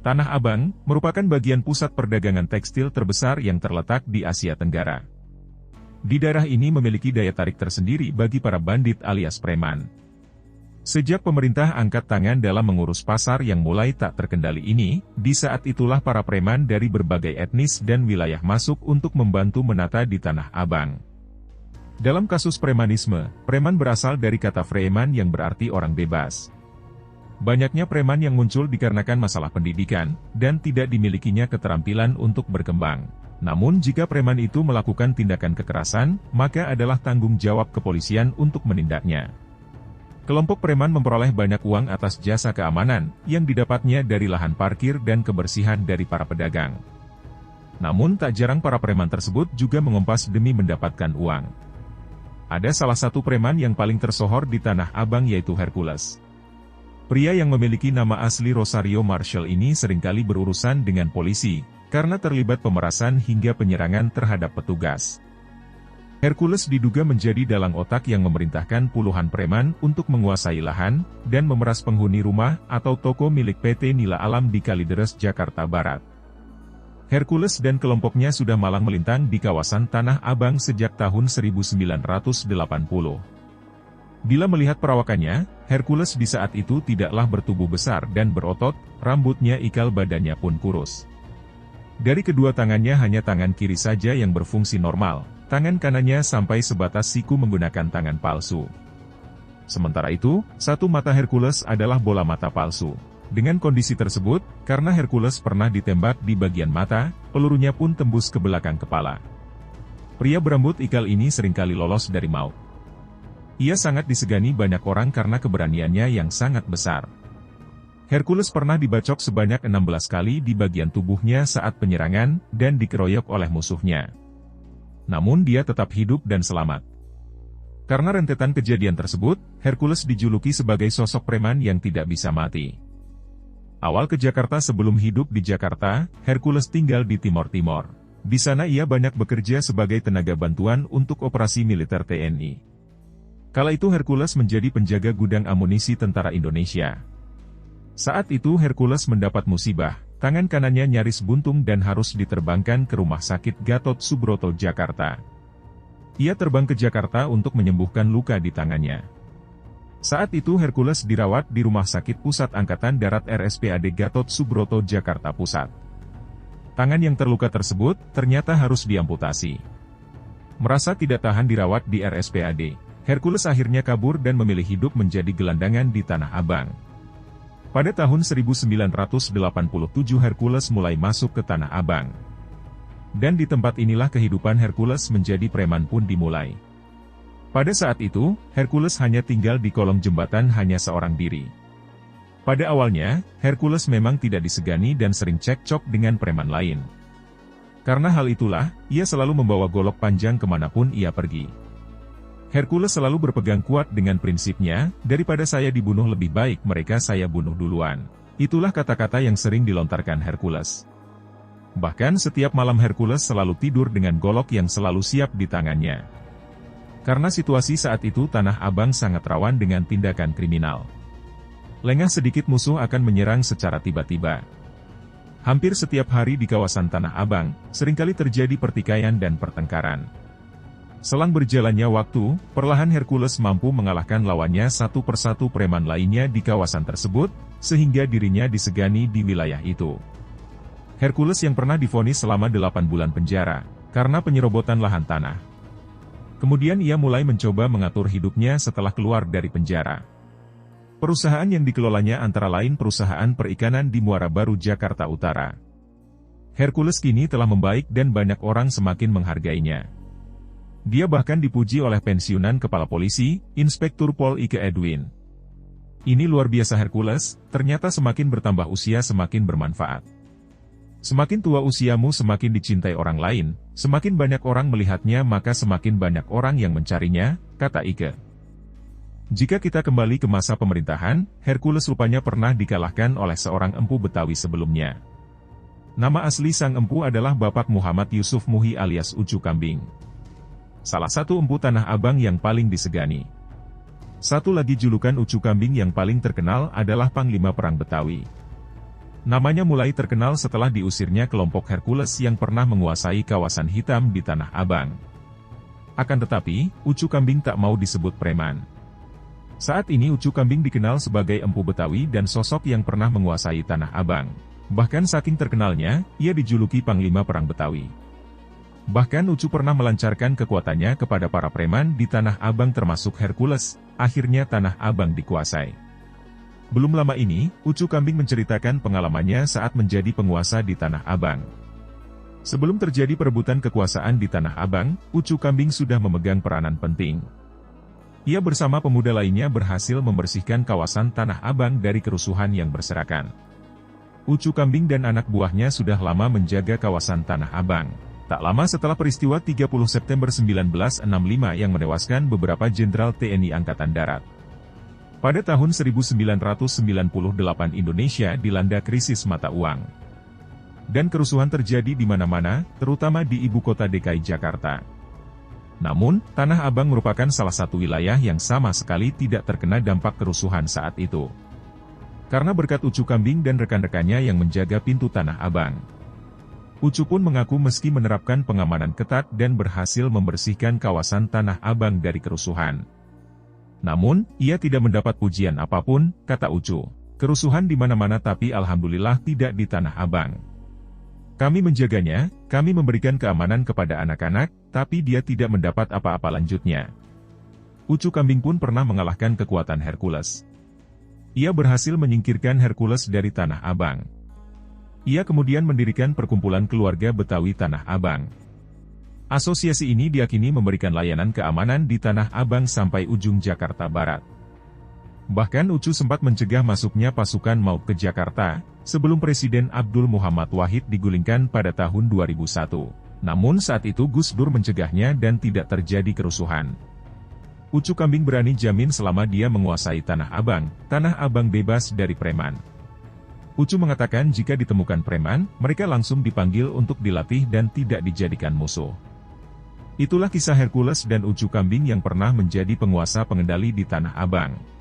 Tanah Abang merupakan bagian pusat perdagangan tekstil terbesar yang terletak di Asia Tenggara. Di daerah ini memiliki daya tarik tersendiri bagi para bandit alias preman. Sejak pemerintah angkat tangan dalam mengurus pasar yang mulai tak terkendali ini, di saat itulah para preman dari berbagai etnis dan wilayah masuk untuk membantu menata di Tanah Abang. Dalam kasus premanisme, preman berasal dari kata freeman yang berarti orang bebas. Banyaknya preman yang muncul dikarenakan masalah pendidikan, dan tidak dimilikinya keterampilan untuk berkembang. Namun jika preman itu melakukan tindakan kekerasan, maka adalah tanggung jawab kepolisian untuk menindaknya. Kelompok preman memperoleh banyak uang atas jasa keamanan, yang didapatnya dari lahan parkir dan kebersihan dari para pedagang. Namun tak jarang para preman tersebut juga mengompas demi mendapatkan uang. Ada salah satu preman yang paling tersohor di Tanah Abang yaitu Hercules. Pria yang memiliki nama asli Rosario Marshall ini seringkali berurusan dengan polisi, karena terlibat pemerasan hingga penyerangan terhadap petugas. Hercules diduga menjadi dalang otak yang memerintahkan puluhan preman untuk menguasai lahan, dan memeras penghuni rumah atau toko milik PT Nila Alam di Kalideres, Jakarta Barat. Hercules dan kelompoknya sudah malang melintang di kawasan Tanah Abang sejak tahun 1980. Bila melihat perawakannya, Hercules di saat itu tidaklah bertubuh besar dan berotot, rambutnya ikal, badannya pun kurus. Dari kedua tangannya hanya tangan kiri saja yang berfungsi normal, tangan kanannya sampai sebatas siku menggunakan tangan palsu. Sementara itu, satu mata Hercules adalah bola mata palsu. Dengan kondisi tersebut, karena Hercules pernah ditembak di bagian mata, pelurunya pun tembus ke belakang kepala. Pria berambut ikal ini seringkali lolos dari maut. Ia sangat disegani banyak orang karena keberaniannya yang sangat besar. Hercules pernah dibacok sebanyak 16 kali di bagian tubuhnya saat penyerangan, dan dikeroyok oleh musuhnya. Namun dia tetap hidup dan selamat. Karena rentetan kejadian tersebut, Hercules dijuluki sebagai sosok preman yang tidak bisa mati. Awal ke Jakarta. Sebelum hidup di Jakarta, Hercules tinggal di Timor Timur. Di sana ia banyak bekerja sebagai tenaga bantuan untuk operasi militer TNI. Kala itu Hercules menjadi penjaga gudang amunisi tentara Indonesia. Saat itu Hercules mendapat musibah, tangan kanannya nyaris buntung dan harus diterbangkan ke Rumah Sakit Gatot Subroto, Jakarta. Ia terbang ke Jakarta untuk menyembuhkan luka di tangannya. Saat itu Hercules dirawat di Rumah Sakit Pusat Angkatan Darat RSPAD Gatot Subroto, Jakarta Pusat. Tangan yang terluka tersebut ternyata harus diamputasi. Merasa tidak tahan dirawat di RSPAD, Hercules akhirnya kabur dan memilih hidup menjadi gelandangan di Tanah Abang. Pada tahun 1987 Hercules mulai masuk ke Tanah Abang. Dan di tempat inilah kehidupan Hercules menjadi preman pun dimulai. Pada saat itu, Hercules hanya tinggal di kolong jembatan hanya seorang diri. Pada awalnya, Hercules memang tidak disegani dan sering cekcok dengan preman lain. Karena hal itulah, ia selalu membawa golok panjang kemanapun ia pergi. Hercules selalu berpegang kuat dengan prinsipnya, daripada saya dibunuh lebih baik mereka saya bunuh duluan. Itulah kata-kata yang sering dilontarkan Hercules. Bahkan setiap malam Hercules selalu tidur dengan golok yang selalu siap di tangannya. Karena situasi saat itu Tanah Abang sangat rawan dengan tindakan kriminal. Lengah sedikit musuh akan menyerang secara tiba-tiba. Hampir setiap hari di kawasan Tanah Abang, seringkali terjadi pertikaian dan pertengkaran. Selang berjalannya waktu, perlahan Hercules mampu mengalahkan lawannya satu persatu preman lainnya di kawasan tersebut, sehingga dirinya disegani di wilayah itu. Hercules yang pernah divonis selama 8 bulan penjara, karena penyerobotan lahan tanah. Kemudian ia mulai mencoba mengatur hidupnya setelah keluar dari penjara. Perusahaan yang dikelolanya antara lain perusahaan perikanan di Muara Baru, Jakarta Utara. Hercules kini telah membaik dan banyak orang semakin menghargainya. Dia bahkan dipuji oleh pensiunan Kepala Polisi, Inspektur Pol Ike Edwin. Ini luar biasa Hercules, ternyata semakin bertambah usia semakin bermanfaat. Semakin tua usiamu semakin dicintai orang lain, semakin banyak orang melihatnya maka semakin banyak orang yang mencarinya, kata Ike. Jika kita kembali ke masa pemerintahan, Hercules rupanya pernah dikalahkan oleh seorang empu Betawi sebelumnya. Nama asli sang empu adalah Bapak Muhammad Yusuf Muhi alias Ucu Kambing. Salah satu empu Tanah Abang yang paling disegani. Satu lagi julukan Ucu Kambing yang paling terkenal adalah Panglima Perang Betawi. Namanya mulai terkenal setelah diusirnya kelompok Hercules yang pernah menguasai kawasan hitam di Tanah Abang. Akan tetapi, Ucu Kambing tak mau disebut preman. Saat ini Ucu Kambing dikenal sebagai empu Betawi dan sosok yang pernah menguasai Tanah Abang. Bahkan saking terkenalnya, ia dijuluki Panglima Perang Betawi. Bahkan Ucu pernah melancarkan kekuatannya kepada para preman di Tanah Abang termasuk Hercules, akhirnya Tanah Abang dikuasai. Belum lama ini, Ucu Kambing menceritakan pengalamannya saat menjadi penguasa di Tanah Abang. Sebelum terjadi perebutan kekuasaan di Tanah Abang, Ucu Kambing sudah memegang peranan penting. Ia bersama pemuda lainnya berhasil membersihkan kawasan Tanah Abang dari kerusuhan yang berserakan. Ucu Kambing dan anak buahnya sudah lama menjaga kawasan Tanah Abang. Tak lama setelah peristiwa 30 September 1965 yang menewaskan beberapa jenderal TNI Angkatan Darat. Pada tahun 1998 Indonesia dilanda krisis mata uang. Dan kerusuhan terjadi di mana-mana, terutama di ibu kota DKI Jakarta. Namun, Tanah Abang merupakan salah satu wilayah yang sama sekali tidak terkena dampak kerusuhan saat itu. Karena berkat Ucu Kambing dan rekan-rekannya yang menjaga pintu Tanah Abang. Ucu pun mengaku meski menerapkan pengamanan ketat dan berhasil membersihkan kawasan Tanah Abang dari kerusuhan. Namun, ia tidak mendapat pujian apapun, kata Ucu. Kerusuhan di mana-mana tapi alhamdulillah tidak di Tanah Abang. Kami menjaganya, kami memberikan keamanan kepada anak-anak, tapi dia tidak mendapat apa-apa lanjutnya. Ucu Kambing pun pernah mengalahkan kekuatan Hercules. Ia berhasil menyingkirkan Hercules dari Tanah Abang. Ia kemudian mendirikan perkumpulan keluarga Betawi Tanah Abang. Asosiasi ini diyakini memberikan layanan keamanan di Tanah Abang sampai ujung Jakarta Barat. Bahkan Ucu sempat mencegah masuknya pasukan maut ke Jakarta, sebelum Presiden Abdul Muhammad Wahid digulingkan pada tahun 2001. Namun saat itu Gus Dur mencegahnya dan tidak terjadi kerusuhan. Ucu Kambing berani jamin selama dia menguasai Tanah Abang bebas dari preman. Ucu mengatakan jika ditemukan preman, mereka langsung dipanggil untuk dilatih dan tidak dijadikan musuh. Itulah kisah Hercules dan Ucu Kambing yang pernah menjadi penguasa pengendali di Tanah Abang.